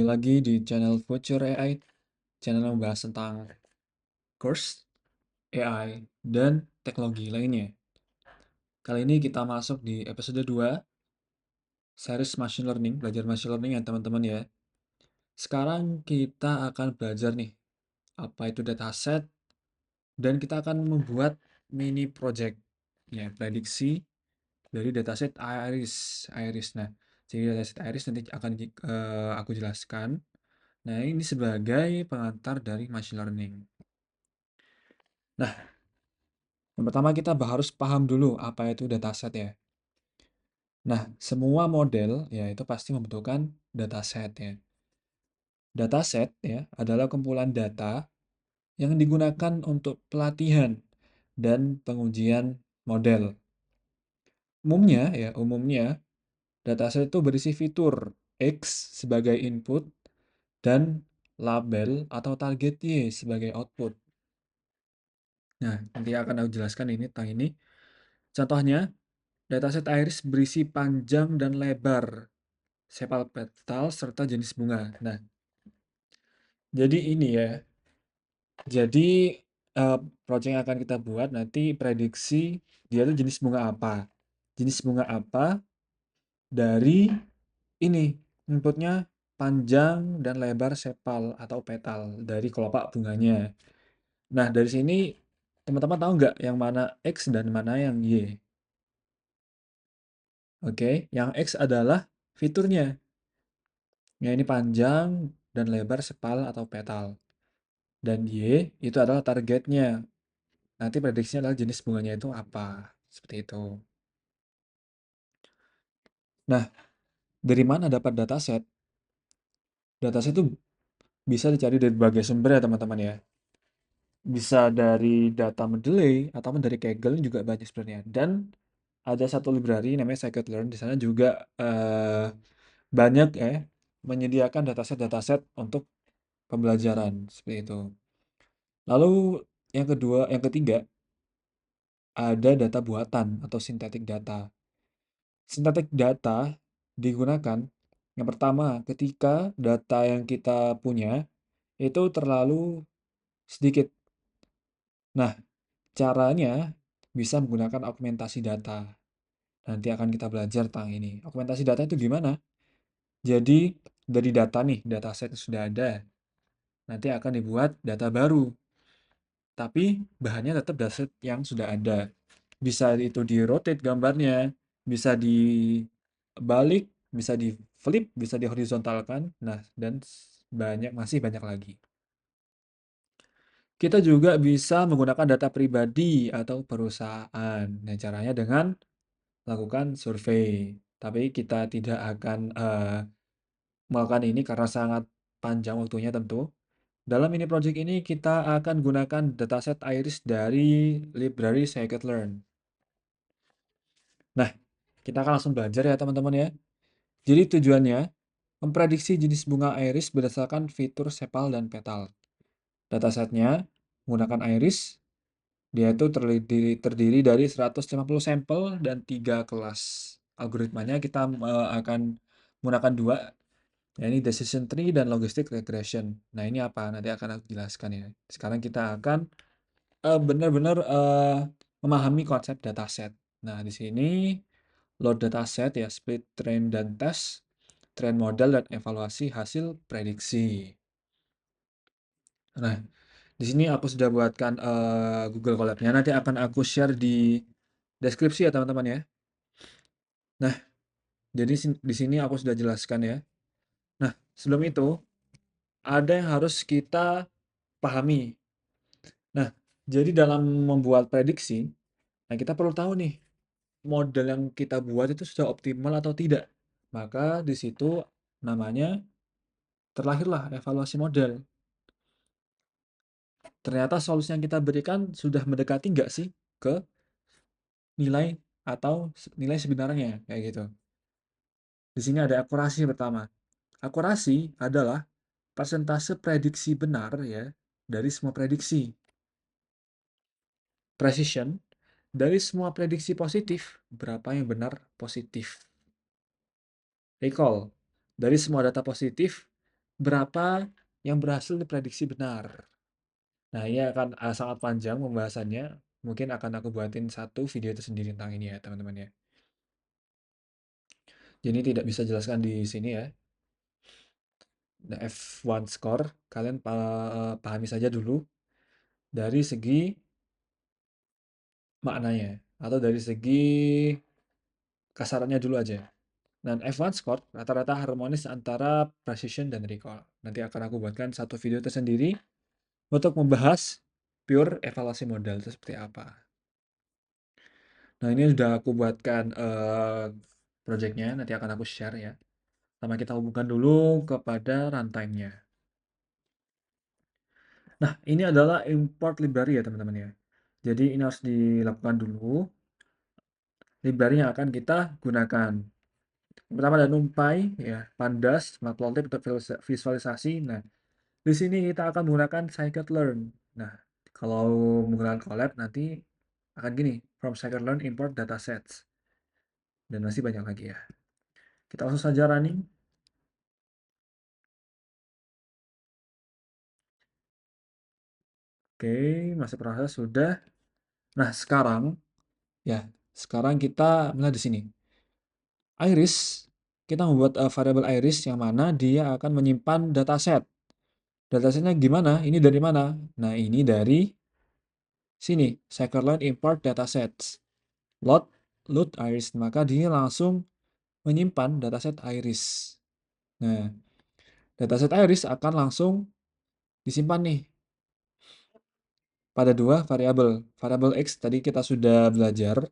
Lagi di channel Future AI, channel yang membahas tentang course, AI, dan teknologi lainnya. Kali ini kita masuk di episode 2, series Machine Learning, belajar Machine Learning ya teman-teman ya. Sekarang kita akan belajar nih, apa itu dataset, dan kita akan membuat mini project, ya, prediksi dari dataset Iris. Nah, jadi dataset Iris nanti akan aku jelaskan. Nah, ini sebagai pengantar dari Machine Learning. Nah, yang pertama kita harus paham dulu apa itu dataset ya. Nah, semua model ya itu pasti membutuhkan dataset ya. Dataset ya adalah kumpulan data yang digunakan untuk pelatihan dan pengujian model. Umumnya dataset itu berisi fitur X sebagai input dan label atau target Y sebagai output. Nah, nanti akan aku jelaskan ini tentang ini. Contohnya, dataset Iris berisi panjang dan lebar sepal petal serta jenis bunga. Nah, jadi ini ya. Jadi project yang akan kita buat nanti prediksi dia tuh jenis bunga apa. Jenis bunga apa dari ini inputnya panjang dan lebar sepal atau petal dari kelopak bunganya. Nah, dari sini teman-teman tahu nggak yang mana X dan mana yang Y? Oke, yang X adalah fiturnya. Ya, ini panjang dan lebar sepal atau petal. Dan Y itu adalah targetnya. Nanti prediksinya adalah jenis bunganya itu apa. Seperti itu. Nah, dari mana dapat dataset? Dataset itu bisa dicari dari berbagai sumber ya teman-teman ya. Bisa dari data Mendeley atau dari Kaggle juga banyak sebenarnya. Dan ada satu library namanya scikit-learn. Di sana juga banyak menyediakan dataset-dataset untuk pembelajaran seperti itu. Lalu yang ketiga ada data buatan atau synthetic data. Synthetic data digunakan yang pertama ketika data yang kita punya itu terlalu sedikit. Nah, caranya bisa menggunakan augmentasi data. Nanti akan kita belajar tentang ini. Augmentasi data itu gimana? Jadi dari data nih, dataset yang sudah ada, nanti akan dibuat data baru. Tapi bahannya tetap dataset yang sudah ada. Bisa itu di-rotate gambarnya, bisa dibalik, bisa di-flip, bisa dihorizontalkan. Nah, dan masih banyak lagi. Kita juga bisa menggunakan data pribadi atau perusahaan. Nah, caranya dengan melakukan survei. Tapi kita tidak akan melakukan ini karena sangat panjang waktunya tentu. Dalam mini project ini kita akan gunakan dataset Iris dari library scikit-learn. Nah, kita akan langsung belajar ya teman-teman ya. Jadi tujuannya memprediksi jenis bunga iris berdasarkan fitur sepal dan petal. Datasetnya menggunakan iris, dia itu terdiri dari 150 sampel dan 3 kelas. Algoritmanya kita akan menggunakan dua, yaitu decision tree dan logistic regression. Nah, ini apa? Nanti akan aku jelaskan ya. Sekarang kita akan benar-benar memahami konsep dataset. Nah, di sini load dataset ya, split train dan test, train model dan evaluasi hasil prediksi. Nah, di sini aku sudah buatkan Google Colab-nya. Nanti akan aku share di deskripsi ya teman-teman ya. Nah, jadi di sini aku sudah jelaskan ya. Nah, sebelum itu ada yang harus kita pahami. Nah, jadi dalam membuat prediksi, nah kita perlu tahu nih model yang kita buat itu sudah optimal atau tidak. Maka di situ namanya terlahirlah evaluasi model. Ternyata solusi yang kita berikan sudah mendekati nggak sih ke nilai atau nilai sebenarnya kayak gitu. Di sini ada akurasi pertama. Akurasi adalah persentase prediksi benar ya dari semua prediksi. Precision dari semua prediksi positif, berapa yang benar positif. Recall dari semua data positif, berapa yang berhasil diprediksi benar. Nah, ini akan sangat panjang pembahasannya. Mungkin akan aku buatin satu video tersendiri tentang ini ya, teman-teman ya. Jadi tidak bisa jelaskan di sini ya. Nah, F1 score, kalian pahami saja dulu dari segi maknanya atau dari segi kasarannya dulu aja. Dan F1 score rata-rata harmonis antara precision dan recall. Nanti akan aku buatkan satu video tersendiri untuk membahas pure evaluasi modal itu seperti apa. Nah, ini sudah aku buatkan projectnya, nanti akan aku share ya. Sama kita hubungkan dulu kepada runtime-nya. Nah, ini adalah import library ya teman-teman ya. Jadi ini harus dilakukan dulu. Library yang akan kita gunakan. Pertama ada NumPy, ya, Pandas, Matplotlib untuk visualisasi. Nah, di sini kita akan menggunakan scikit-learn. Nah, kalau menggunakan collab nanti akan gini, from scikit-learn import datasets. Dan masih banyak lagi ya. Kita langsung saja running. Oke, masih proses sudah. Nah, sekarang kita melihat di sini. Iris, kita membuat variabel iris yang mana dia akan menyimpan dataset. Datasetnya gimana? Ini dari mana? Nah, ini dari sini, scikit-learn import datasets. Load iris, maka dia langsung menyimpan dataset iris. Nah, dataset iris akan langsung disimpan nih pada dua variabel. Variabel X tadi kita sudah belajar.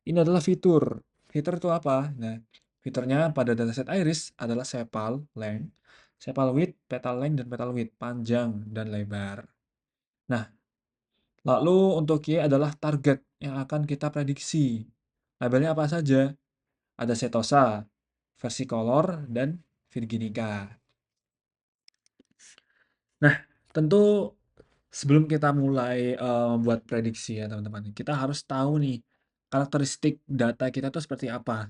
Ini adalah fitur. Fitur itu apa? Nah, fiturnya pada dataset iris adalah sepal length, sepal width, petal length, dan petal width, panjang dan lebar. Nah, lalu untuk Y adalah target yang akan kita prediksi. Labelnya apa saja? Ada setosa, versicolor, dan virginica. Nah, tentu sebelum kita mulai membuat prediksi ya teman-teman, kita harus tahu nih karakteristik data kita itu seperti apa.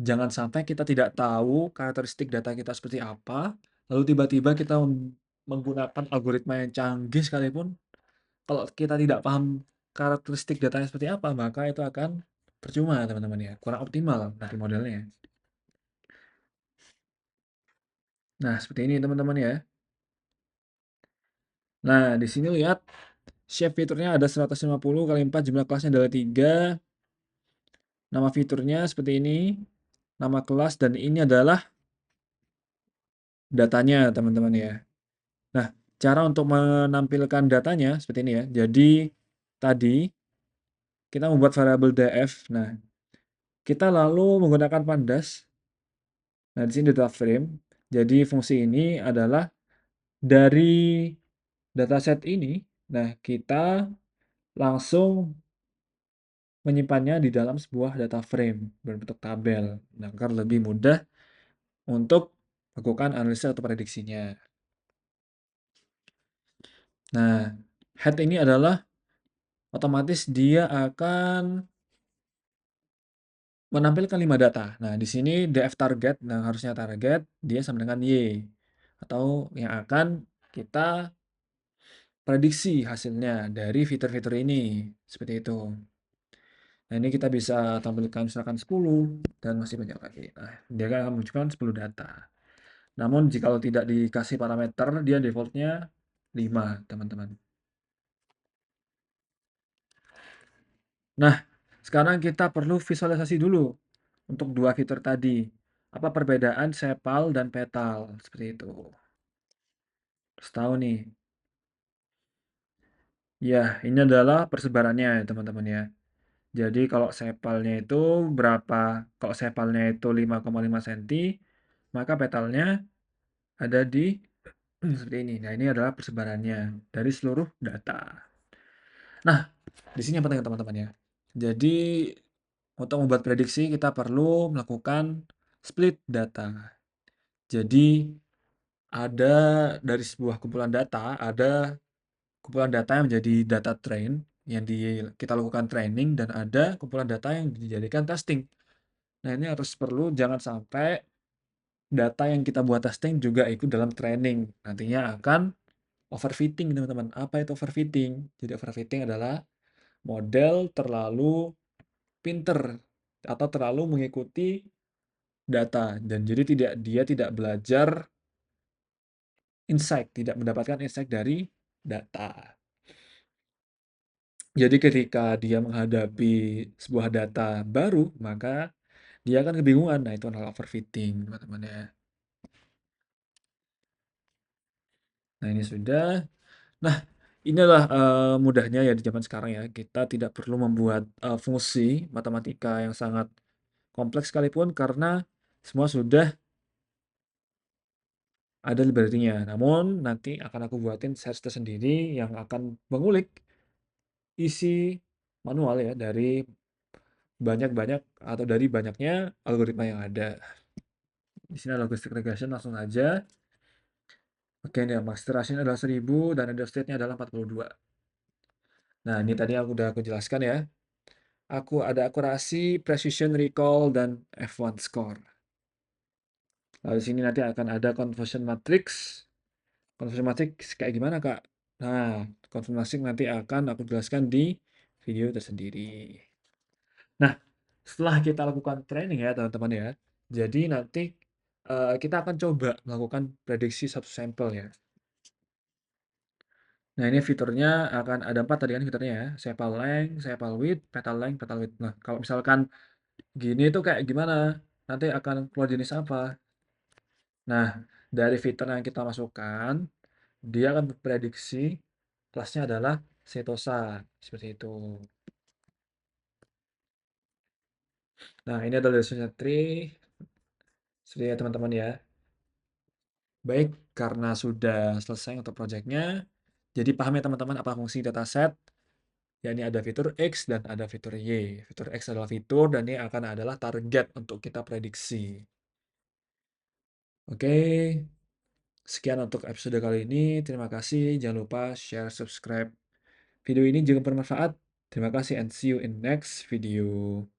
Jangan sampai kita tidak tahu karakteristik data kita seperti apa, lalu tiba-tiba kita menggunakan algoritma yang canggih sekalipun, kalau kita tidak paham karakteristik datanya seperti apa, maka itu akan percuma teman-teman ya, kurang optimal nanti modelnya. Nah, seperti ini teman-teman ya. Nah, di sini lihat shape fiturnya ada 150 kali 4, jumlah kelasnya adalah 3. Nama fiturnya seperti ini, nama kelas, dan ini adalah datanya teman-teman ya. Nah, cara untuk menampilkan datanya seperti ini ya. Jadi tadi kita membuat variabel df. Nah, kita lalu menggunakan pandas. Nah, di sini data frame. Jadi fungsi ini adalah dari dataset ini. Nah, kita langsung menyimpannya di dalam sebuah data frame berbentuk tabel. Nah, agar lebih mudah untuk melakukan analisa atau prediksinya. Nah, head ini adalah otomatis dia akan menampilkan 5 data. Nah, di sini df target, nah harusnya target dia sama dengan y, atau yang akan kita prediksi hasilnya dari fitur-fitur ini, seperti itu. Nah, ini kita bisa tampilkan misalkan 10 dan masih banyak lagi. Nah, dia akan menunjukkan 10 data. Namun jika tidak dikasih parameter, dia defaultnya 5, teman-teman. Nah, sekarang kita perlu visualisasi dulu untuk dua fitur tadi. Apa perbedaan sepal dan petal? Seperti itu. Terus tahu nih. Ya, ini adalah persebarannya ya teman-teman ya. Jadi kalau sepalnya itu berapa? Kalau sepalnya itu 5,5 cm, maka petalnya ada di seperti ini. Nah, ini adalah persebarannya dari seluruh data. Nah, di sini yang penting teman-teman ya. Jadi untuk membuat prediksi kita perlu melakukan split data. Jadi ada dari sebuah kumpulan data, ada kumpulan data yang menjadi data train yang kita lakukan training dan ada kumpulan data yang dijadikan testing. Nah, ini harus perlu jangan sampai data yang kita buat testing juga ikut dalam training. Nantinya akan overfitting, teman-teman. Apa itu overfitting? Jadi overfitting adalah model terlalu pinter atau terlalu mengikuti data dan jadi dia tidak belajar insight, tidak mendapatkan insight dari data. Jadi ketika dia menghadapi sebuah data baru, maka dia akan kebingungan. Nah, itu adalah overfitting, teman-teman ya. Nah, ini sudah. Nah, inilah mudahnya ya di zaman sekarang ya. Kita tidak perlu membuat fungsi matematika yang sangat kompleks sekalipun karena semua sudah ada library-nya. Namun nanti akan aku buatin set tersendiri yang akan mengulik isi manual ya dari banyak-banyak atau dari banyaknya algoritma yang ada. Di sini ada logistic regression langsung aja. Oke, ini ya, max iteration adalah 1000 dan ada state-nya adalah 42. Nah, ini tadi aku jelaskan ya. Aku ada akurasi, precision, recall, dan F1 score. Lalu di sini nanti akan ada conversion matrix. Conversion matrix kayak gimana, Kak? Nah, conversion matrix nanti akan aku jelaskan di video tersendiri. Nah, setelah kita lakukan training ya, teman-teman ya. Jadi nanti kita akan coba melakukan prediksi satu sampel ya. Nah, ini fiturnya akan ada 4 tadi kan fiturnya ya. Sepal length, sepal width, petal length, petal width. Nah, kalau misalkan gini itu kayak gimana? Nanti akan keluar jenis apa? Nah, dari fitur yang kita masukkan, dia akan memprediksi kelasnya adalah setosa, seperti itu. Nah, ini adalah decision tree, seperti ya teman-teman ya. Baik, karena sudah selesai untuk projectnya, jadi paham ya teman-teman apa fungsi dataset. Ya, ini ada fitur X dan ada fitur Y. Fitur X adalah fitur dan ini akan adalah target untuk kita prediksi. Oke, sekian untuk episode kali ini. Terima kasih. Jangan lupa share, subscribe video ini jika bermanfaat. Terima kasih and see you in next video.